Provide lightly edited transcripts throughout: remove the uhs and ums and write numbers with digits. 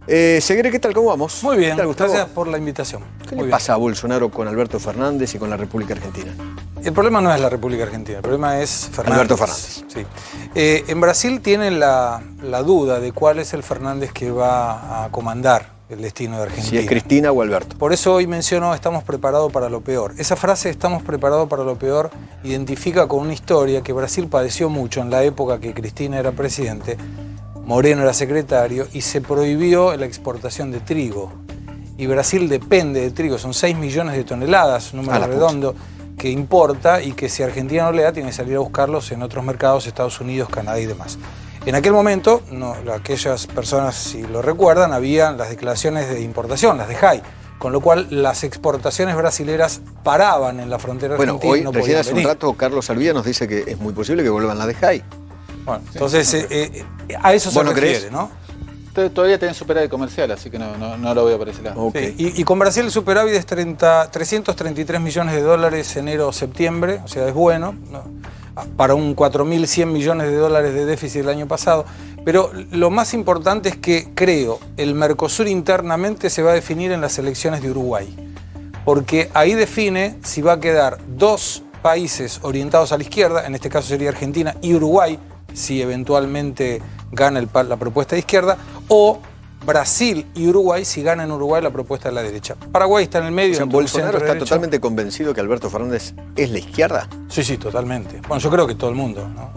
Segre, ¿qué tal? ¿Cómo vamos? Muy bien, ¿Qué tal, Gustavo? gracias por la invitación. ¿Qué le pasa a Bolsonaro con Alberto Fernández y con la República Argentina? El problema no es la República Argentina, el problema es Fernández. Alberto Fernández. Sí. En Brasil tienen la duda de cuál es el Fernández que va a comandar el destino de Argentina. Si es Cristina o Alberto. Por eso hoy menciono estamos preparados para lo peor. Esa frase, estamos preparados para lo peor, identifica con una historia que Brasil padeció mucho en la época que Cristina era presidente, Moreno era secretario, y se prohibió la exportación de trigo. Y Brasil depende de trigo, son 6 millones de toneladas, número redondo, que importa, y que si Argentina no le da, tiene que salir a buscarlos en otros mercados, Estados Unidos, Canadá y demás. En aquel momento, aquellas personas, si lo recuerdan, había las declaraciones de importación, las de JAI, con lo cual las exportaciones brasileras paraban en la frontera argentina. Bueno, hoy, no recién hace venir. un rato, Carlos Alvía nos dice que es muy posible que vuelvan las de JAI. Bueno, entonces, a eso se refiere, crees? ¿no? Todavía tienen superávit comercial, así que no lo veo por ese lado. Okay. Sí, y con Brasil el superávit es 333 millones de dólares enero-septiembre, o sea, es bueno, ¿no? Para un 4.100 millones de dólares de déficit el año pasado. Pero lo más importante es que, creo, el Mercosur internamente se va a definir en las elecciones de Uruguay. Porque ahí define si va a quedar dos países orientados a la izquierda, en este caso sería Argentina y Uruguay, si eventualmente gana la propuesta de izquierda, o Brasil y Uruguay si ganan Uruguay la propuesta de la derecha. Paraguay está en el medio. O sea, ¿Bolsonaro está totalmente convencido que Alberto Fernández es la izquierda? Sí, sí, totalmente. Bueno, yo creo que todo el mundo, ¿no?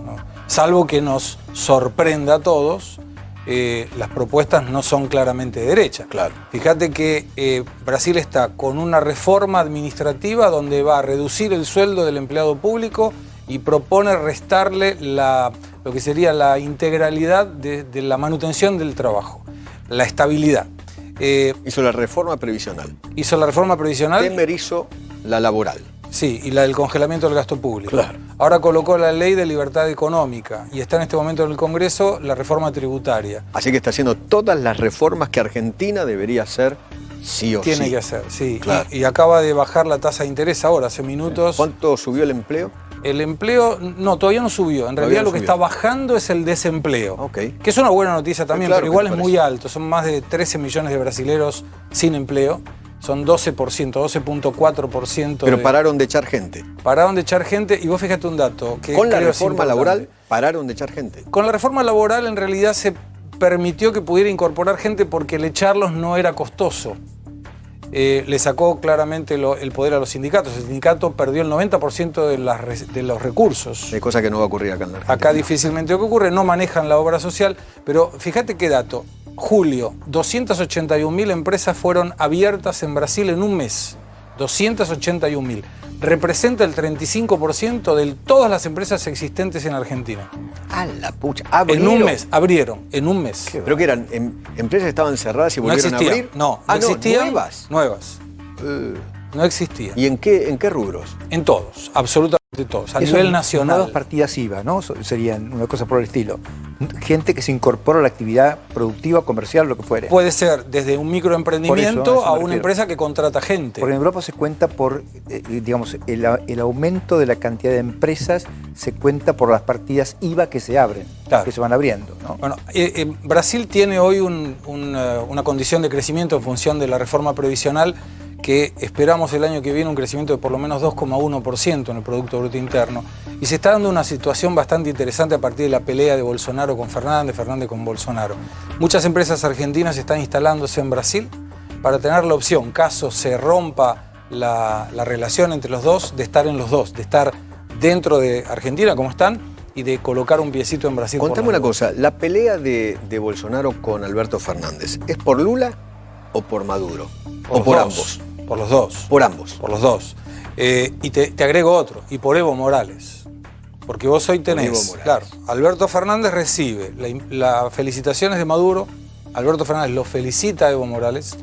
Salvo que nos sorprenda a todos, las propuestas no son claramente de derecha. Claro. Fíjate que Brasil está con una reforma administrativa donde va a reducir el sueldo del empleado público y propone restarle lo que sería la integralidad de la manutención del trabajo, la estabilidad. Hizo la reforma previsional. Hizo la reforma previsional. Temer hizo la laboral. Sí, y la del congelamiento del gasto público. Claro. Ahora colocó la ley de libertad económica y está en este momento en el Congreso la reforma tributaria. Así que está haciendo todas las reformas que Argentina debería hacer sí o sí. Tiene que hacer, sí. Claro. Y acaba de bajar la tasa de interés ahora, hace minutos. ¿Cuánto subió el empleo? El empleo, no, todavía no subió. En realidad lo que está bajando es el desempleo. Okay. Que es una buena noticia también, claro, pero igual es muy alto. Son más de 13 millones de brasileros sin empleo. Son 12%, 12.4%. Pero pararon de echar gente. Pararon de echar gente, y vos fíjate un dato. Que Con la creo reforma es laboral pararon de echar gente. Con la reforma laboral en realidad se permitió que pudiera incorporar gente porque el echarlos no era costoso. Le sacó claramente el poder a los sindicatos. El sindicato perdió el 90% de los recursos. Es cosa que no va a ocurrir acá en la Argentina. Acá difícilmente ocurre, no manejan la obra social, pero fíjate qué dato. Julio, 281.000 empresas fueron abiertas en Brasil en un mes. 281.000. Representa el 35% de todas las empresas existentes en Argentina. ¡A la pucha! ¿Abrieron? En un mes, abrieron, en un mes. ¿Pero qué eran? ¿Empresas que estaban cerradas y volvieron a abrir? No existían. ¿Nuevas? Nuevas. No existían. ¿Y en qué rubros? En todos, absolutamente todos, a nivel nacional. Nuevas partidas IVA, ¿no? Serían una cosa por el estilo. Gente que se incorpora a la actividad productiva, comercial, lo que fuere. Puede ser desde un microemprendimiento a una refiero. empresa que contrata gente. Porque en Europa se cuenta por, digamos, el aumento de la cantidad de empresas se cuenta por las partidas IVA que se abren, Claro. que se van abriendo, ¿no? Bueno, Brasil tiene hoy una condición de crecimiento en función de la reforma previsional que esperamos el año que viene un crecimiento de por lo menos 2,1% en el Producto Bruto Interno. Y se está dando una situación bastante interesante a partir de la pelea de Bolsonaro con Fernández, Fernández con Bolsonaro. Muchas empresas argentinas están instalándose en Brasil para tener la opción, caso se rompa la relación entre los dos, de estar en los dos, de estar dentro de Argentina como están y de colocar un piecito en Brasil. Contame una cosa, la pelea de Bolsonaro con Alberto Fernández, ¿es por Lula o por Maduro? ¿O por ambos? Por los dos. Por ambos. Por los dos. Y te agrego otro, y por Evo Morales. Porque vos hoy tenés, claro, Alberto Fernández recibe las felicitaciones de Maduro, Alberto Fernández lo felicita a Evo Morales,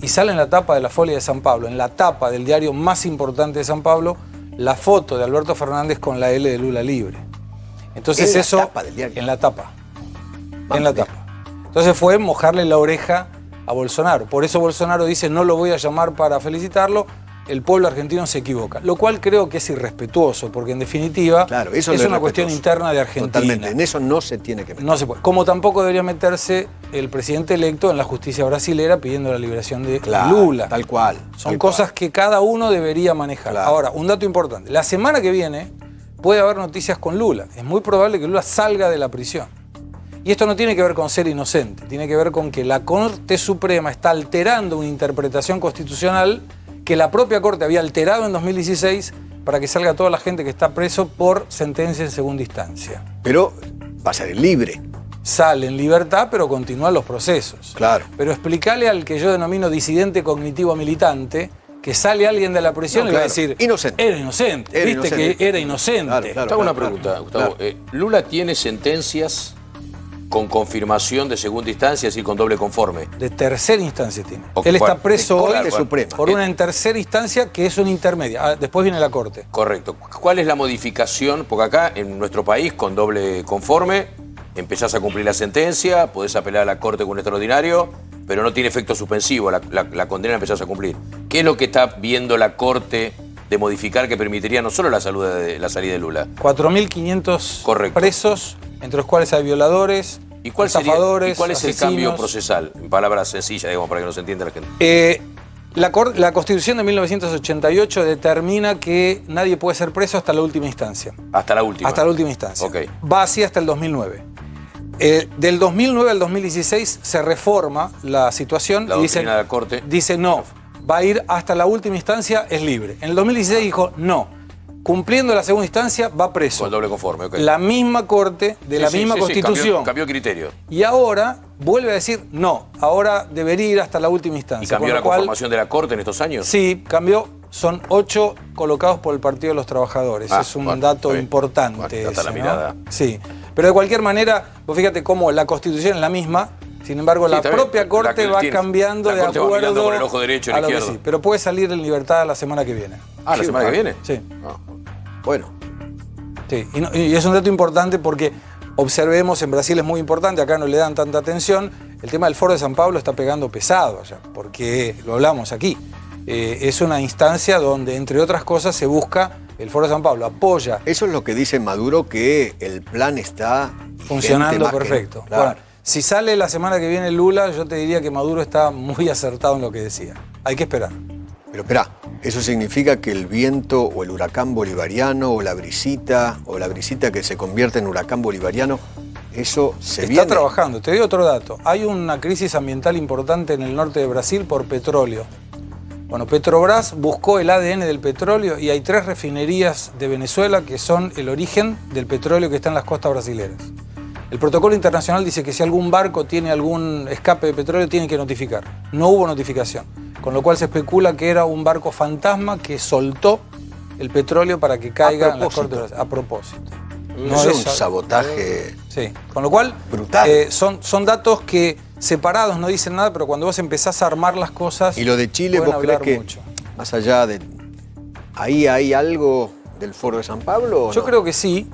y sale en la tapa de la Folia de San Pablo, en la tapa del diario más importante de San Pablo, la foto de Alberto Fernández con la L de Lula libre. Entonces ¿En eso... la tapa del diario? En la tapa. En la tapa. Entonces fue mojarle la oreja a Bolsonaro. Por eso Bolsonaro dice, no lo voy a llamar para felicitarlo, el pueblo argentino se equivoca, lo cual creo que es irrespetuoso, porque en definitiva Claro, eso es lo una cuestión interna de Argentina. Totalmente, en eso no se tiene que meter. No se puede. Como tampoco debería meterse el presidente electo en la justicia brasilera pidiendo la liberación de Claro, Lula. tal cual. Son tal cosas cual. que cada uno debería manejar. Claro. Ahora, un dato importante. La semana que viene puede haber noticias con Lula. Es muy probable que Lula salga de la prisión. Y esto no tiene que ver con ser inocente, tiene que ver con que la Corte Suprema está alterando una interpretación constitucional que la propia Corte había alterado en 2016 para que salga toda la gente que está preso por sentencia en segunda instancia. Pero va a ser libre. Sale en libertad, pero continúan los procesos. Claro. Pero explicarle al que yo denomino disidente cognitivo militante que sale alguien de la prisión No, y va a claro. decir, Inocente. era inocente. Era Viste inocente. que era inocente. Claro, claro. Te hago una claro, pregunta, claro. Gustavo. Claro. ¿Lula tiene sentencias con confirmación de segunda instancia, es decir, con doble conforme? De tercera instancia tiene. Ok, Él está bueno, preso de hoy Corte Suprema. por una en tercera instancia que es una intermedia. Ah, después viene la Corte. Correcto. ¿Cuál es la modificación? Porque acá, en nuestro país, con doble conforme, empezás a cumplir la sentencia, podés apelar a la Corte con un extraordinario, pero no tiene efecto suspensivo, la condena la empezás a cumplir. ¿Qué es lo que está viendo la Corte de modificar que permitiría no solo la salida de Lula? 4.500 Correcto. presos, entre los cuales hay violadores, ¿Y cuál es el estafadores, cambio asesinos. procesal? En palabras sencillas, digamos, para que nos entienda la gente. La Constitución de 1988 determina que nadie puede ser preso hasta la última instancia. Hasta la última. Hasta la última instancia. Ok. Va así hasta el 2009. Del 2009 al 2016 se reforma la situación La y dice, doctrina de la Corte. dice no, va a ir hasta la última instancia, es libre. En el 2016 dijo no, cumpliendo la segunda instancia va preso. Con el doble conforme, ok. La misma Corte de la misma Constitución. Cambió criterio. Y ahora vuelve a decir no, ahora debería ir hasta la última instancia. ¿Y cambió con la lo cual, conformación de la Corte en estos años? Sí, cambió. Son 8 colocados por el Partido de los Trabajadores. Ah, es un bueno, dato está bien. importante. Bueno, ya está la ese, mirada. ¿no? Sí. Pero de cualquier manera, vos fíjate cómo la Constitución es la misma, sin embargo, Sí, la está bien. propia Corte La- va tiene- cambiando la de Corte va acuerdo mirando por el ojo derecho y a lo que izquierdo. sí. Pero puede salir en libertad la semana que viene. Ah, ¿la semana que viene? Sí. Ah. Bueno, Sí, y es un dato importante porque observemos, en Brasil es muy importante, acá no le dan tanta atención, el tema del Foro de San Pablo está pegando pesado allá, porque lo hablamos aquí. Es una instancia donde, entre otras cosas, se busca, el Foro de San Pablo apoya, eso es lo que dice Maduro, que el plan está funcionando vigente más que- perfecto. Claro. Bueno, si sale la semana que viene Lula, yo te diría que Maduro está muy acertado en lo que decía. Hay que esperar. Pero espera, ¿eso significa que el viento o el huracán bolivariano o la brisita que se convierte en huracán bolivariano, eso se Está viene? trabajando. Te doy otro dato. Hay una crisis ambiental importante en el norte de Brasil por petróleo. Bueno, Petrobras buscó el ADN del petróleo y hay 3 refinerías de Venezuela que son el origen del petróleo que está en las costas brasileñas. El protocolo internacional dice que si algún barco tiene algún escape de petróleo tiene que notificar. No hubo notificación, con lo cual se especula que era un barco fantasma que soltó el petróleo para que caiga en las propósito. costas a propósito. Eso es un sabotaje. Sí, con lo cual Brutal. son datos que separados no dicen nada, pero cuando vos empezás a armar las cosas. Y lo de Chile, pueden ¿vos crees hablar que mucho. más allá de ahí hay algo del Foro de San Pablo? ¿o Yo no? creo que sí.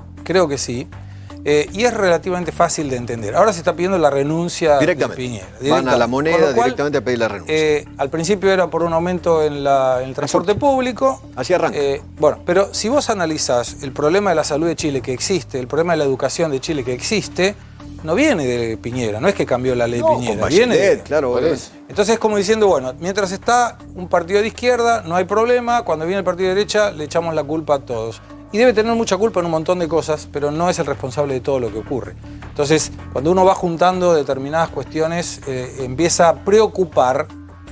Y es relativamente fácil de entender. Ahora se está pidiendo la renuncia de Directamente. Piñera. Van a la moneda Con lo cual, directamente a pedir la renuncia. Al principio era por un aumento en el transporte público. Así arranca. Bueno, pero si vos analizás el problema de la salud de Chile que existe, el problema de la educación de Chile que existe, no viene de Piñera, no es que cambió la ley No, Piñera, con viene Bachelet, claro. Por obviamente. eso. Entonces es como diciendo, bueno, mientras está un partido de izquierda, no hay problema, cuando viene el partido de derecha, le echamos la culpa a todos. Y debe tener mucha culpa en un montón de cosas, pero no es el responsable de todo lo que ocurre. Entonces, cuando uno va juntando determinadas cuestiones, empieza a preocupar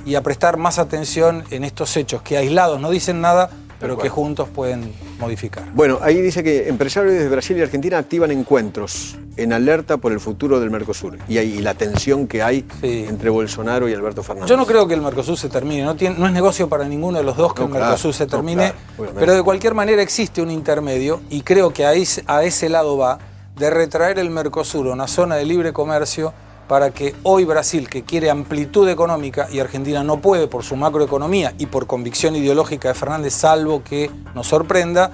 y a prestar más atención en estos hechos que aislados no dicen nada, pero que juntos pueden modificar. Bueno, ahí dice que empresarios de Brasil y Argentina activan encuentros en alerta por el futuro del Mercosur y la tensión que hay Sí. entre Bolsonaro y Alberto Fernández. Yo no creo que el Mercosur se termine, no es negocio para ninguno de los dos que No, el claro, Mercosur se no, termine, claro, obviamente. pero de cualquier manera existe un intermedio y creo que a ese lado va de retraer el Mercosur a una zona de libre comercio para que hoy Brasil, que quiere amplitud económica y Argentina no puede por su macroeconomía y por convicción ideológica de Fernández, salvo que nos sorprenda,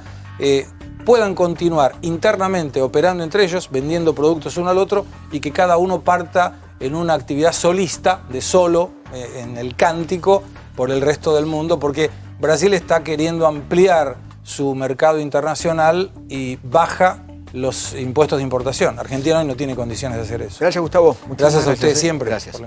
puedan continuar internamente operando entre ellos, vendiendo productos uno al otro y que cada uno parta en una actividad solista, de solo, en el cántico, por el resto del mundo, porque Brasil está queriendo ampliar su mercado internacional y baja los impuestos de importación. Argentina hoy no tiene condiciones de hacer eso. Gracias, Gustavo. Muchas Gracias a ustedes siempre. Gracias.